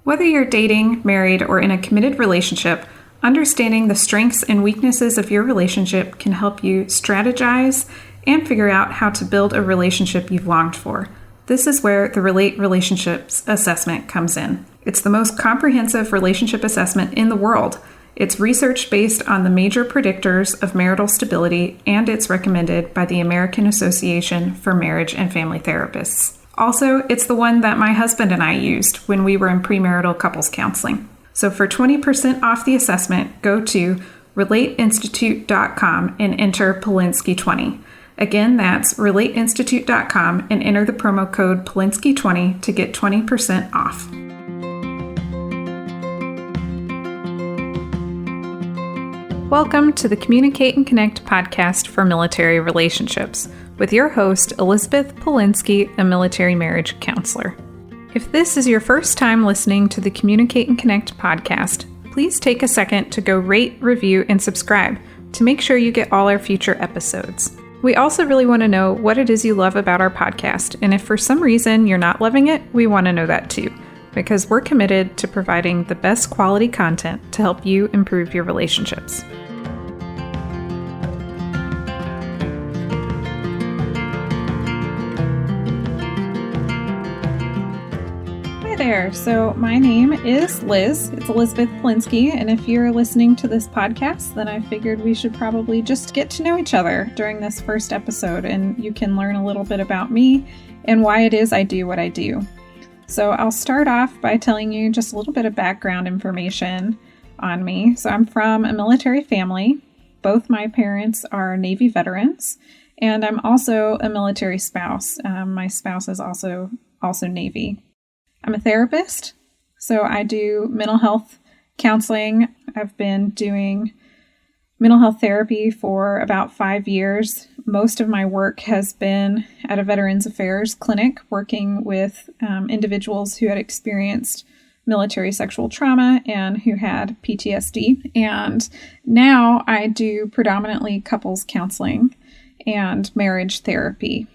Whether you're dating, married, or in a committed relationship, understanding the strengths and weaknesses of your relationship can help you strategize and figure out how to build a relationship you've longed for. This is where the Relate Relationships Assessment comes in. It's the most comprehensive relationship assessment in the world. It's research based on the major predictors of marital stability, and it's recommended by the American Association for Marriage and Family Therapists. Also, it's the one that my husband and I used when we were in premarital couples counseling. So for 20% off the assessment, go to relateinstitute.com and enter Polinsky 20. Again, that's relateinstitute.com and enter the promo code Polinsky 20 to get 20% off. Welcome to the Communicate and Connect podcast for military relationships with your host, Elizabeth Polinsky, a military marriage counselor. If this is your first time listening to the Communicate and Connect podcast, please take a second to go rate, review, and subscribe to make sure you get all our future episodes. We also really want to know what it is you love about our podcast, and if for some reason you're not loving it, we want to know that too, because we're committed to providing the best quality content to help you improve your relationships. There. So my name is Liz. It's Elizabeth Polinsky, and if you're listening to this podcast, then I figured we should probably just get to know each other during this first episode, and you can learn a little bit about me and why it is I do what I do. So I'll start off by telling you just a little bit of background information on me. So I'm from a military family. Both my parents are Navy veterans, and I'm also a military spouse. My spouse is also Navy. I'm a therapist, so I do mental health counseling. I've been doing mental health therapy for about 5 years. Most of my work has been at a Veterans Affairs clinic, working with individuals who had experienced military sexual trauma and who had PTSD. And now I do predominantly couples counseling and marriage therapy.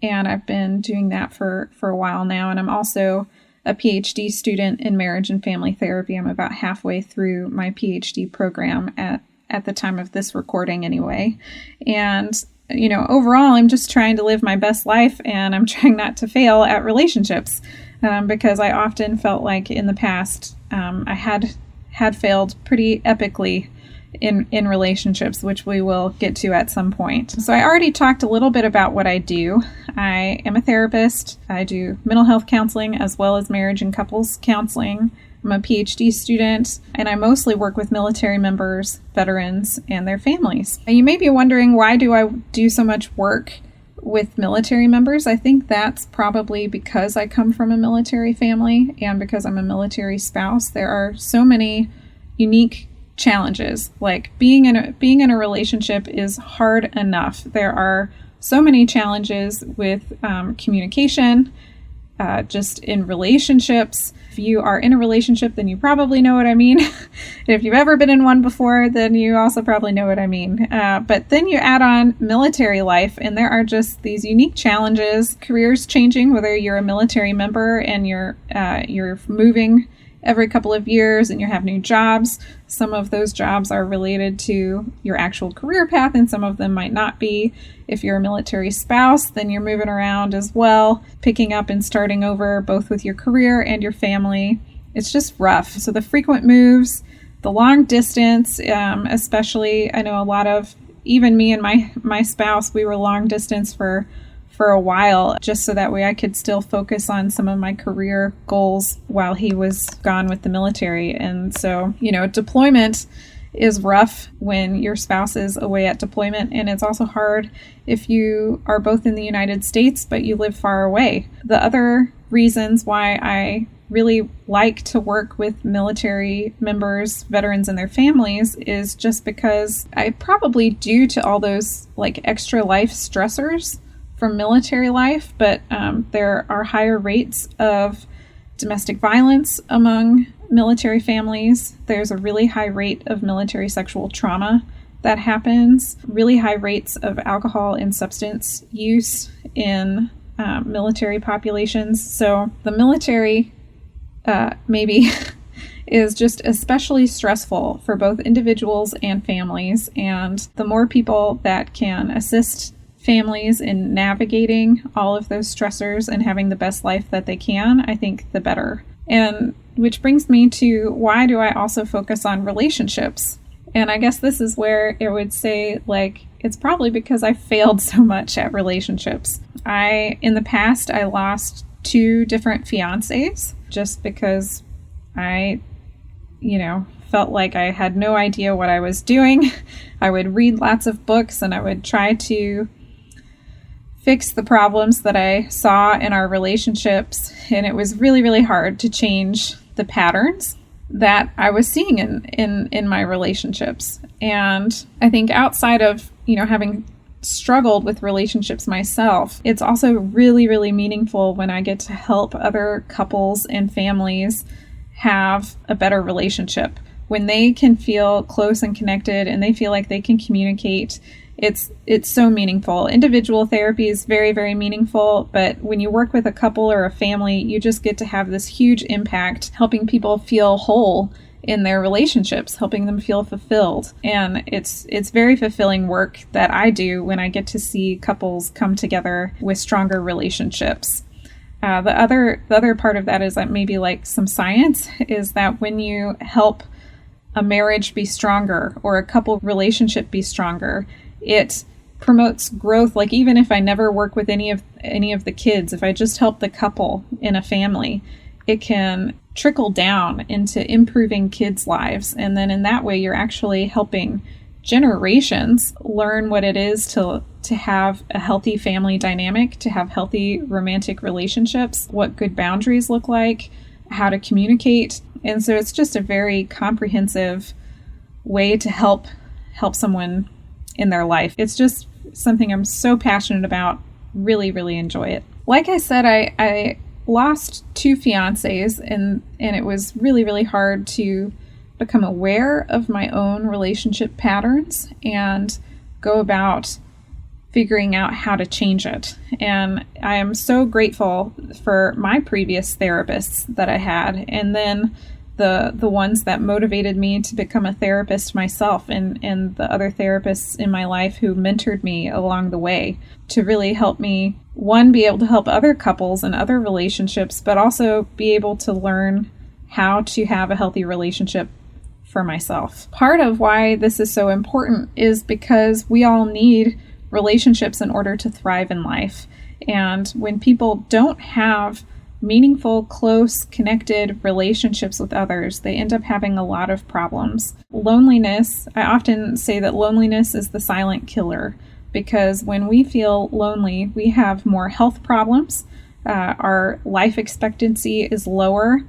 And I've been doing that for a while now. And I'm also a PhD student in marriage and family therapy. I'm about halfway through my PhD program at the time of this recording anyway. And, overall, I'm just trying to live my best life, and I'm trying not to fail at relationships because I often felt like in the past I had failed pretty epically in relationships, which we will get to at some point. So I already talked a little bit about what I do. I am a therapist. I do mental health counseling as well as marriage and couples counseling. I'm a PhD student, and I mostly work with military members, veterans, and their families. And you may be wondering, why do I do so much work with military members? I think that's probably because I come from a military family and because I'm a military spouse. There are so many unique challenges. Like being in a relationship is hard enough. There are so many challenges with communication, just in relationships. If you are in a relationship, then you probably know what I mean. If you've ever been in one before, then you also probably know what I mean. But then you add on military life, and there are just these unique challenges. Careers changing, whether you're a military member and you're moving every couple of years and you have new jobs. Some of those jobs are related to your actual career path, and some of them might not be. If you're a military spouse, then you're moving around as well, picking up and starting over both with your career and your family. It's just rough. So the frequent moves, the long distance, especially, I know a lot of, even me and my spouse, we were long distance for a while, just so that way I could still focus on some of my career goals while he was gone with the military. And so, deployment is rough when your spouse is away at deployment, and it's also hard if you are both in the United States but you live far away. The other reasons why I really like to work with military members, veterans, and their families is just because probably due to all those extra life stressors from military life, but there are higher rates of domestic violence among military families. There's a really high rate of military sexual trauma that happens, really high rates of alcohol and substance use in military populations. So the military maybe is just especially stressful for both individuals and families. And the more people that can assist families in navigating all of those stressors and having the best life that they can, I think the better. And which brings me to, why do I also focus on relationships? And I guess this is where it would say, like, it's probably because I failed so much at relationships. In the past, I lost 2 different fiancés just because I, felt like I had no idea what I was doing. I would read lots of books and I would try to fix the problems that I saw in our relationships. And it was really, really hard to change the patterns that I was seeing in my relationships. And I think outside of, having struggled with relationships myself, it's also really, really meaningful when I get to help other couples and families have a better relationship. When they can feel close and connected and they feel like they can communicate, it's so meaningful. Individual therapy is very, very meaningful, but when you work with a couple or a family, you just get to have this huge impact helping people feel whole in their relationships, helping them feel fulfilled. And it's very fulfilling work that I do when I get to see couples come together with stronger relationships. The other part of that is that maybe like some science is that when you help a marriage be stronger or a couple relationship be stronger, it promotes growth. Like, even if I never work with any of the kids, if I just help the couple in a family, it can trickle down into improving kids' lives. And then in that way, you're actually helping generations learn what it is to have a healthy family dynamic, to have healthy romantic relationships, what good boundaries look like, how to communicate. And so it's just a very comprehensive way to help someone in their life. It's just something I'm so passionate about, really, really enjoy it. Like I said, I lost 2 fiancés and it was really, really hard to become aware of my own relationship patterns and go about figuring out how to change it. And I am so grateful for my previous therapists that I had, and then the ones that motivated me to become a therapist myself, and the other therapists in my life who mentored me along the way to really help me, one, be able to help other couples and other relationships, but also be able to learn how to have a healthy relationship for myself. Part of why this is so important is because we all need relationships in order to thrive in life. And when people don't have meaningful, close, connected relationships with others, they end up having a lot of problems. Loneliness, I often say that loneliness is the silent killer, because when we feel lonely, we have more health problems, our life expectancy is lower,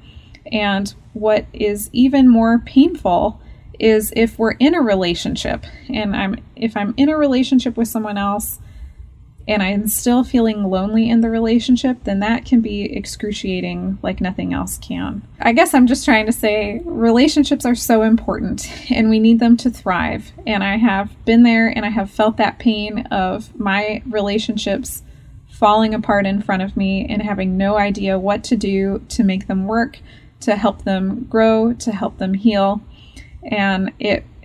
and what is even more painful is if we're in a relationship, and if I'm in a relationship with someone else, and I'm still feeling lonely in the relationship, then that can be excruciating like nothing else can. I guess I'm just trying to say relationships are so important and we need them to thrive. And I have been there and I have felt that pain of my relationships falling apart in front of me and having no idea what to do to make them work, to help them grow, to help them heal. And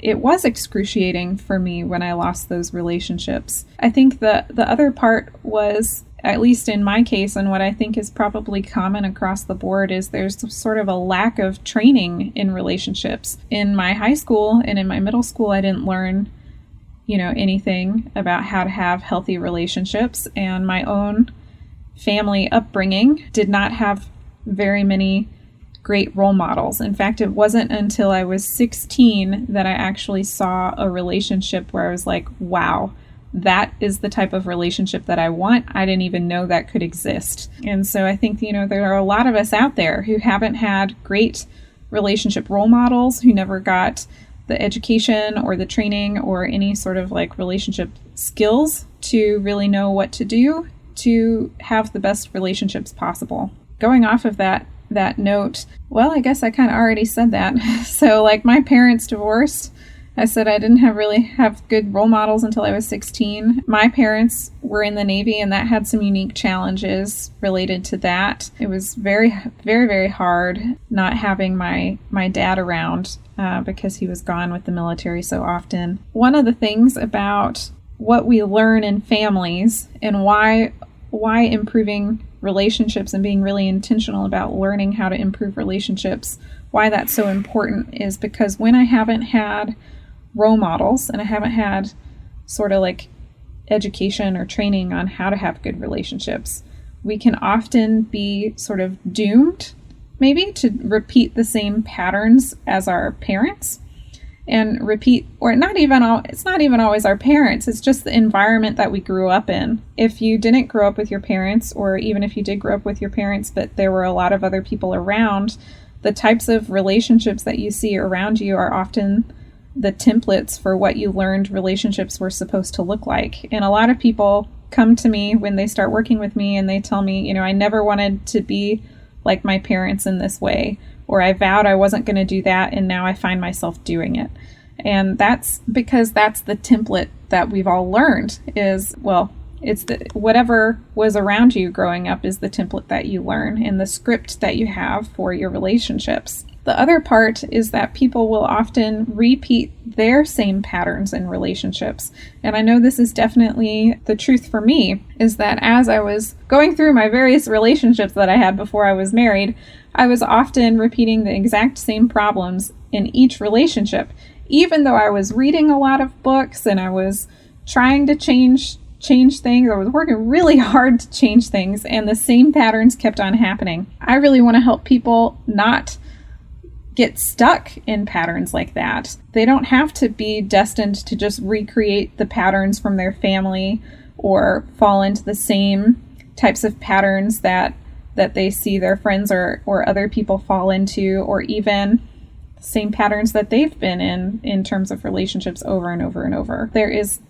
it was excruciating for me when I lost those relationships. I think the other part was, at least in my case, and what I think is probably common across the board, is there's sort of a lack of training in relationships. In my high school and in my middle school, I didn't learn, anything about how to have healthy relationships, and my own family upbringing did not have very many great role models. In fact, it wasn't until I was 16 that I actually saw a relationship where I was like, wow, that is the type of relationship that I want. I didn't even know that could exist. And so I think, there are a lot of us out there who haven't had great relationship role models, who never got the education or the training or any sort of like relationship skills to really know what to do to have the best relationships possible. Going off of that note, well, I guess I kind of already said that. So like my parents divorced I said I didn't really have good role models until I was 16. My parents were in the Navy, and that had some unique challenges related to that. It was very, very, very hard not having my dad around because he was gone with the military so often. One of the things about what we learn in families and why improving relationships and being really intentional about learning how to improve relationships, why that's so important is because when I haven't had role models and I haven't had sort of like education or training on how to have good relationships, we can often be sort of doomed maybe to repeat the same patterns as our parents and repeat, or it's not even always our parents, it's just the environment that we grew up in. If you didn't grow up with your parents, or even if you did grow up with your parents, but there were a lot of other people around, the types of relationships that you see around you are often the templates for what you learned relationships were supposed to look like. And a lot of people come to me when they start working with me and they tell me, I never wanted to be like my parents in this way, or I vowed I wasn't going to do that, and now I find myself doing it. And that's because that's the template that we've all learned is, it's whatever was around you growing up is the template that you learn and the script that you have for your relationships. The other part is that people will often repeat their same patterns in relationships. And I know this is definitely the truth for me, is that as I was going through my various relationships that I had before I was married, I was often repeating the exact same problems in each relationship, even though I was reading a lot of books and I was trying to change things. I was working really hard to change things, and the same patterns kept on happening. I really want to help people not get stuck in patterns like that. They don't have to be destined to just recreate the patterns from their family or fall into the same types of patterns that they see their friends or other people fall into, or even the same patterns that they've been in terms of relationships over and over and over. There is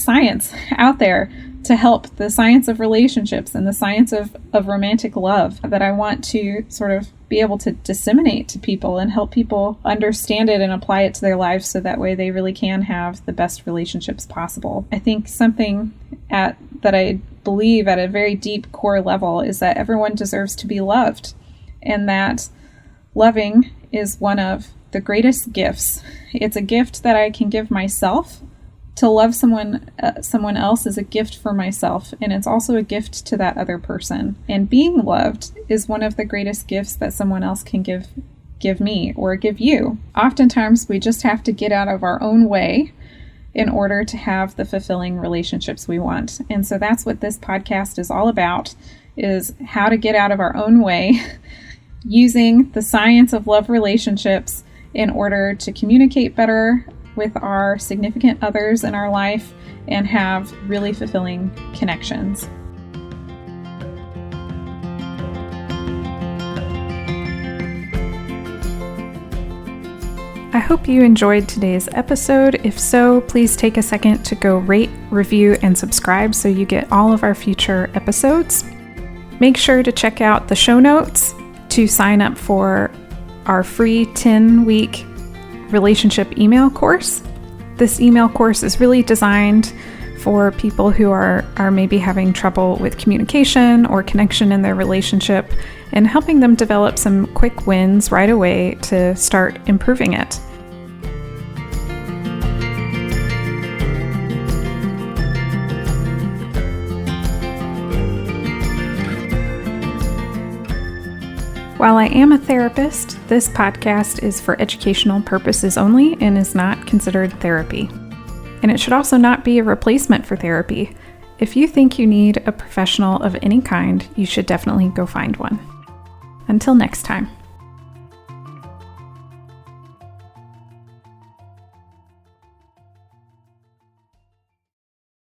science out there to help, the science of relationships and the science of romantic love, that I want to sort of be able to disseminate to people and help people understand it and apply it to their lives so that way they really can have the best relationships possible. I think something that I believe at a very deep core level is that everyone deserves to be loved, and that loving is one of the greatest gifts. It's a gift that I can give myself. To love someone else is a gift for myself, and it's also a gift to that other person. And being loved is one of the greatest gifts that someone else can give me or give you. Oftentimes, we just have to get out of our own way in order to have the fulfilling relationships we want. And so that's what this podcast is all about, is how to get out of our own way using the science of love relationships in order to communicate better with our significant others in our life and have really fulfilling connections. I hope you enjoyed today's episode. If so, please take a second to go rate, review, and subscribe so you get all of our future episodes. Make sure to check out the show notes to sign up for our free 10-week relationship email course. This email course is really designed for people who are maybe having trouble with communication or connection in their relationship, and helping them develop some quick wins right away to start improving it. While I am a therapist, this podcast is for educational purposes only and is not considered therapy. And it should also not be a replacement for therapy. If you think you need a professional of any kind, you should definitely go find one. Until next time.